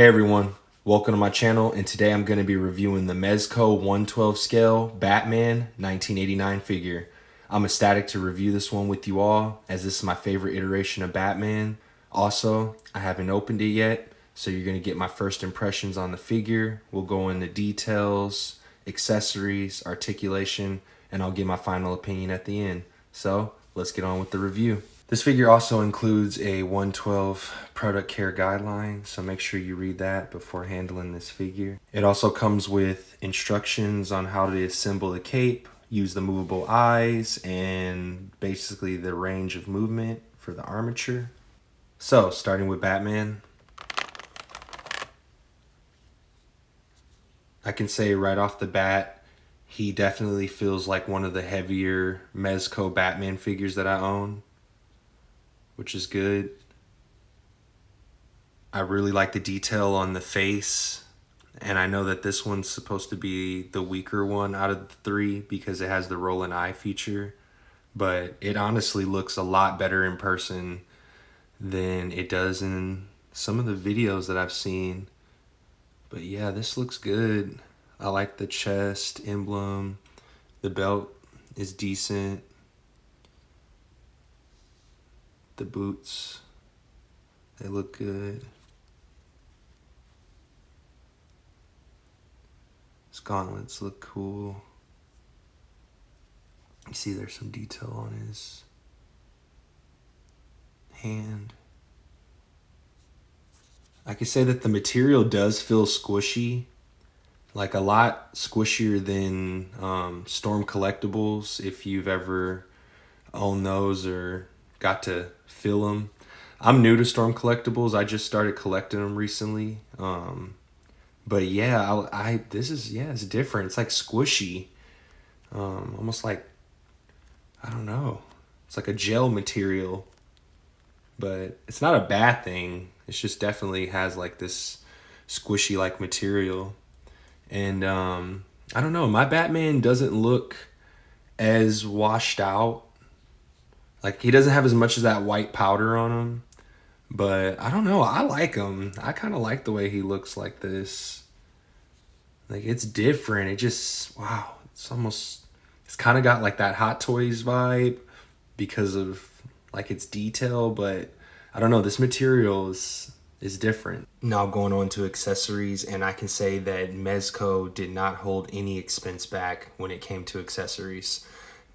Hey everyone, welcome to my channel, and today I'm going to be reviewing the Mezco 112 scale Batman 1989 figure. I'm ecstatic to review this one with you all, as this is my favorite iteration of Batman. Also, I haven't opened it yet, so you're going to get my first impressions on the figure. We'll go into details, accessories, articulation, and I'll give my final opinion at the end. So, let's get on with the review. This figure also includes a 112 product care guideline, so make sure you read that before handling this figure. It also comes with instructions on how to assemble the cape, use the movable eyes, and basically the range of movement for the armature. So, starting with Batman, I can say right off the bat, he definitely feels like one of the heavier Mezco Batman figures that I own, which is good. I really like the detail on the face, and I know that this one's supposed to be the weaker one out of the three because it has the rolling eye feature, but it honestly looks a lot better in person than it does in some of the videos that I've seen. But yeah, this looks good. I like the chest emblem. The belt is decent. The boots, they look good. His gauntlets look cool. You see there's some detail on his hand. I could say that the material does feel squishy, like a lot squishier than Storm Collectibles, if you've ever owned those or got to feel them. I'm new to Storm Collectibles. I just started collecting them recently. But yeah, it's different. It's like squishy, almost like, I don't know. It's like a gel material, but it's not a bad thing. It's just definitely has like this squishy like material. And I don't know, my Batman doesn't look as washed out. Like, he doesn't have as much of that white powder on him. But I don't know, I like him. I kind of like the way he looks like this. Like, it's different. It just, wow. It's kind of got like that Hot Toys vibe because of like its detail. But I don't know, this material is different. Now going on to accessories, and I can say that Mezco did not hold any expense back when it came to accessories.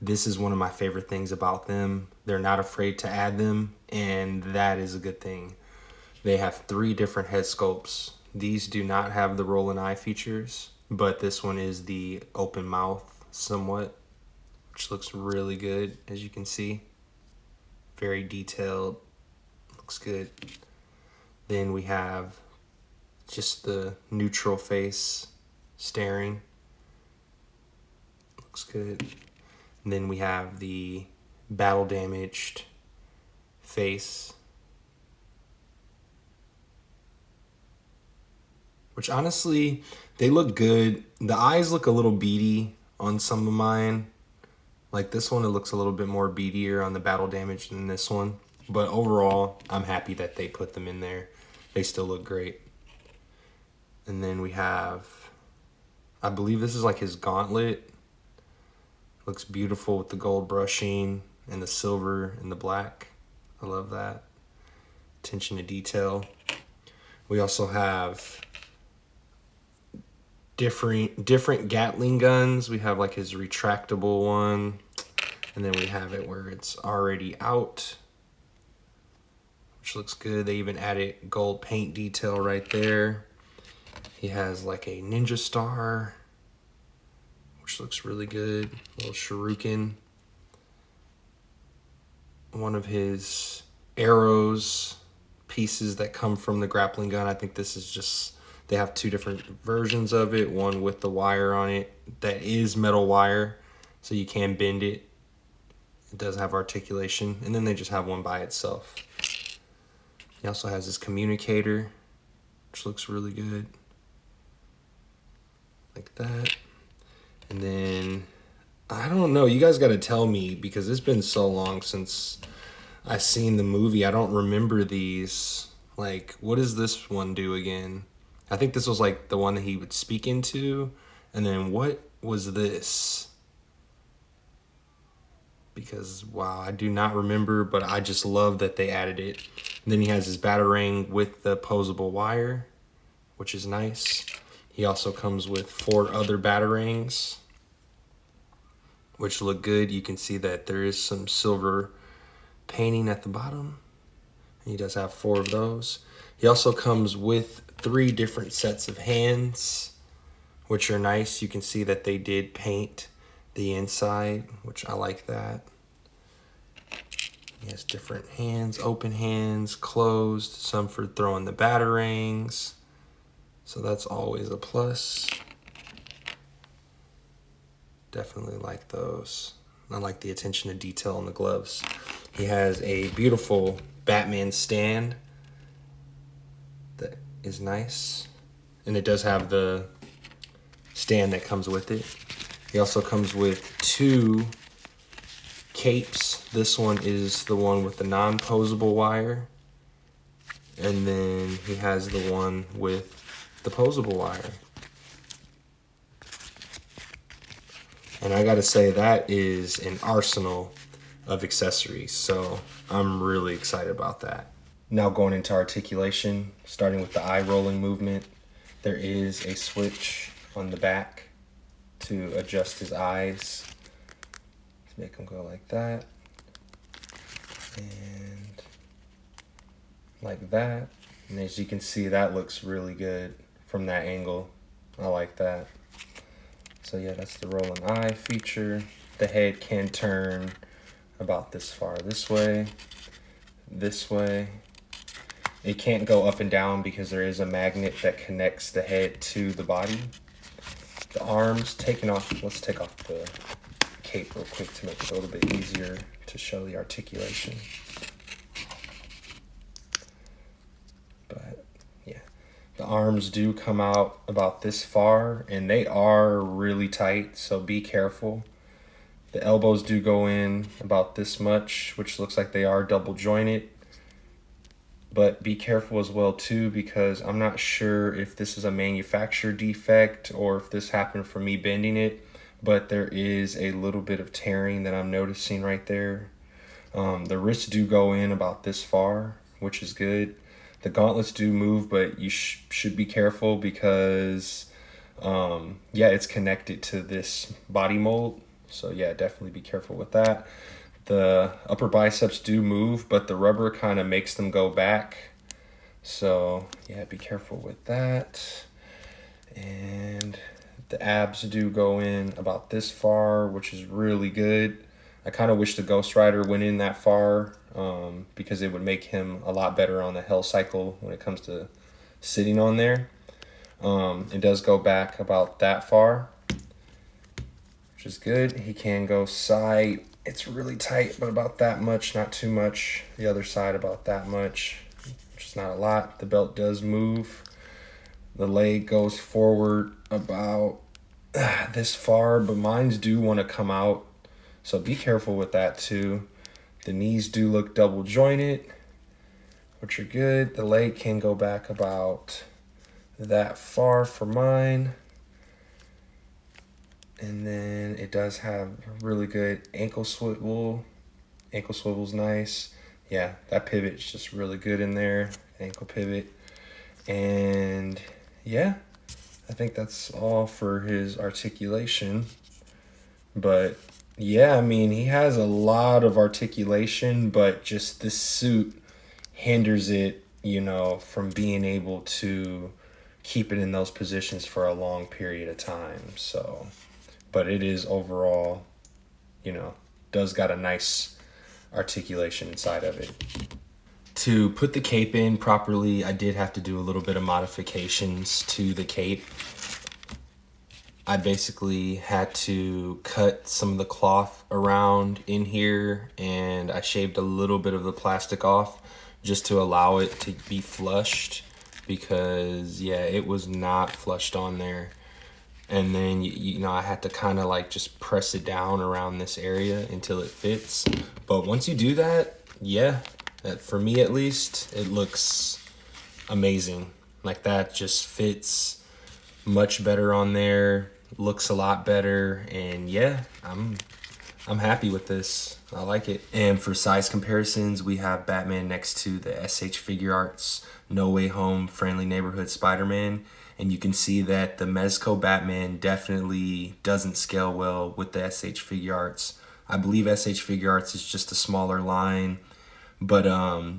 This is one of my favorite things about them. They're not afraid to add them, and that is a good thing. They have 3 different head sculpts. These do not have the roll and eye features, but this one is the open mouth somewhat, which looks really good, as you can see. Very detailed, looks good. Then we have just the neutral face staring. Looks good. And then we have the battle damaged face, which honestly, they look good. The eyes look a little beady on some of mine. Like this one, it looks a little bit more beadier on the battle damage than this one. But overall, I'm happy that they put them in there. They still look great. And then we have, I believe this is like his gauntlet. Looks beautiful with the gold brushing and the silver and the black. I love that. Attention to detail. We also have different Gatling guns. We have like his retractable one, and then we have it where it's already out, which looks good. They even added gold paint detail right there. He has like a ninja star, which looks really good. A little shuriken. One of his arrows pieces that come from the grappling gun. I think this is just, they have 2 different versions of it. One with the wire on it that is metal wire, so you can bend it. It does have articulation. And then they just have one by itself. He also has his communicator, which looks really good. Like that. And then, I don't know, you guys got to tell me, because it's been so long since I've seen the movie. I don't remember these. Like, what does this one do again? I think this was like the one that he would speak into. And then what was this? Because, wow, I do not remember, but I just love that they added it. And then he has his batarang with the posable wire, which is nice. He also comes with 4 other batarangs, which look good. You can see that there is some silver painting at the bottom. He does have 4 of those. He also comes with 3 different sets of hands, which are nice. You can see that they did paint the inside, which I like that. He has different hands, open hands, closed, some for throwing the batarangs. So that's always a plus. Definitely like those. I like the attention to detail on the gloves. He has a beautiful Batman stand that is nice. And it does have the stand that comes with it. He also comes with 2 capes. This one is the one with the non-posable wire. And then he has the one with the posable wire. And I gotta say, that is an arsenal of accessories. So I'm really excited about that. Now going into articulation, starting with the eye rolling movement, there is a switch on the back to adjust his eyes. Let's make him go like that. And like that. And as you can see, that looks really good from that angle. I like that. So yeah, that's the rolling eye feature. The head can turn about this far this way. It can't go up and down because there is a magnet that connects the head to the body. The arms, let's take off the cape real quick to make it a little bit easier to show the articulation. But yeah, the arms do come out about this far and they are really tight, so be careful. The elbows do go in about this much, which looks like they are double jointed. But be careful as well too, because I'm not sure if this is a manufacturer defect or if this happened from me bending it, but there is a little bit of tearing that I'm noticing right there. The wrists do go in about this far, which is good. The gauntlets do move, but you should be careful because yeah, it's connected to this body mold. So yeah, definitely be careful with that. The upper biceps do move, but the rubber kind of makes them go back. So yeah, be careful with that. And the abs do go in about this far, which is really good. I kind of wish the Ghost Rider went in that far because it would make him a lot better on the Hell Cycle when it comes to sitting on there. It does go back about that far, which is good. He can go side. It's really tight, but about that much, not too much. The other side about that much, which is not a lot. The belt does move. The leg goes forward about this far, but mines do want to come out. So be careful with that too. The knees do look double jointed, which are good. The leg can go back about that far for mine. And then it does have a really good ankle swivel. Ankle swivel's nice. Yeah, that pivot's just really good in there. Ankle pivot. And yeah, I think that's all for his articulation. But yeah, I mean, he has a lot of articulation, but just this suit hinders it, you know, from being able to keep it in those positions for a long period of time. So, but it is overall, you know, does got a nice articulation inside of it. To put the cape in properly, I did have to do a little bit of modifications to the cape. I basically had to cut some of the cloth around in here, and I shaved a little bit of the plastic off just to allow it to be flushed, because yeah, it was not flushed on there. And then, you know, I had to kind of like just press it down around this area until it fits. But once you do that, yeah, that for me at least, it looks amazing. Like that just fits much better on there, looks a lot better, and yeah, I'm happy with this. I like it. And for size comparisons, we have Batman next to the SH Figure Arts No Way Home Friendly Neighborhood Spider-Man. And you can see that the Mezco Batman definitely doesn't scale well with the SH Figure Arts. I believe SH Figure Arts is just a smaller line. But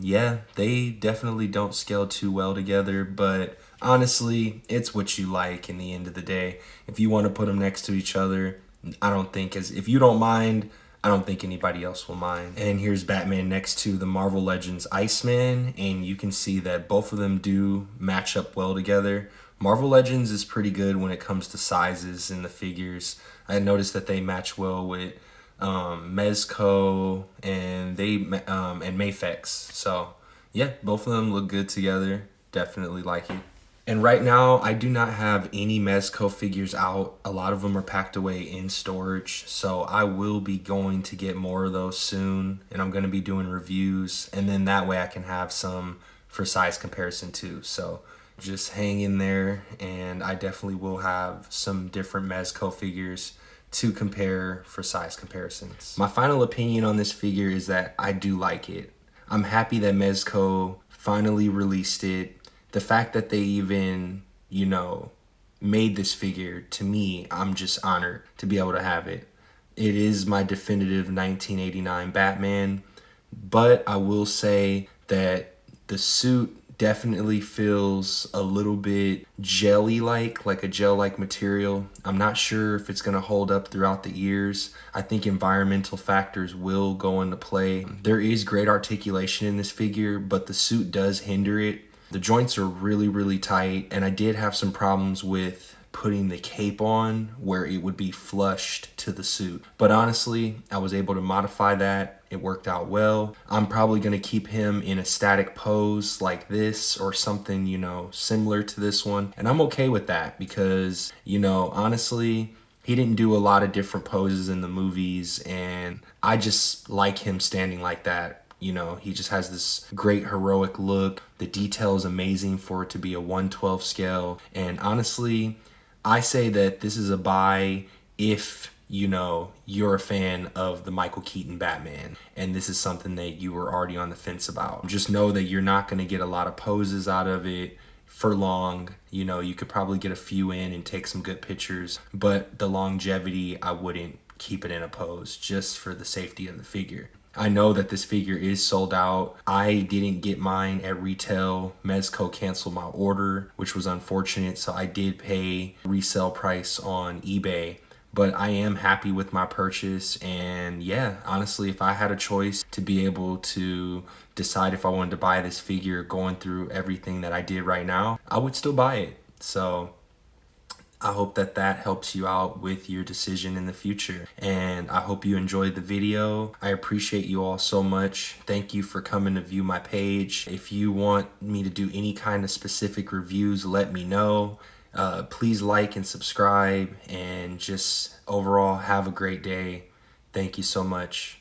yeah, they definitely don't scale too well together. But honestly, it's what you like in the end of the day. If you want to put them next to each other, I don't think, as if you don't mind, I don't think anybody else will mind. And here's Batman next to the Marvel Legends Iceman, and you can see that both of them do match up well together. Marvel Legends is pretty good when it comes to sizes and the figures. I noticed that they match well with Mezco and and Mafex. So yeah, both of them look good together. Definitely like it. And right now, I do not have any Mezco figures out. A lot of them are packed away in storage. So I will be going to get more of those soon. And I'm going to be doing reviews. And then that way I can have some for size comparison too. So just hang in there. And I definitely will have some different Mezco figures to compare for size comparisons. My final opinion on this figure is that I do like it. I'm happy that Mezco finally released it. The fact that they even, made this figure, to me, I'm just honored to be able to have it. It is my definitive 1989 Batman, but I will say that the suit definitely feels a little bit like a gel-like material. I'm not sure if it's gonna hold up throughout the years. I think environmental factors will go into play. There is great articulation in this figure, but the suit does hinder it. The joints are really, really tight, and I did have some problems with putting the cape on where it would be flushed to the suit. But honestly, I was able to modify that. It worked out well. I'm probably gonna keep him in a static pose like this or something, similar to this one. And I'm okay with that because, honestly, he didn't do a lot of different poses in the movies, and I just like him standing like that. He just has this great heroic look. The detail is amazing for it to be a 1/12 scale. And honestly, I say that this is a buy if, you're a fan of the Michael Keaton Batman. And this is something that you were already on the fence about. Just know that you're not going to get a lot of poses out of it for long. You could probably get a few in and take some good pictures. But the longevity, I wouldn't keep it in a pose just for the safety of the figure. I know that this figure is sold out. I didn't get mine at retail. Mezco canceled my order, which was unfortunate, so I did pay resale price on eBay. But I am happy with my purchase, and yeah, honestly, if I had a choice to be able to decide if I wanted to buy this figure going through everything that I did right now, I would still buy it. So I hope that helps you out with your decision in the future. And I hope you enjoyed the video. I appreciate you all so much. Thank you for coming to view my page. If you want me to do any kind of specific reviews, let me know. Please like and subscribe, and just overall have a great day. Thank you so much.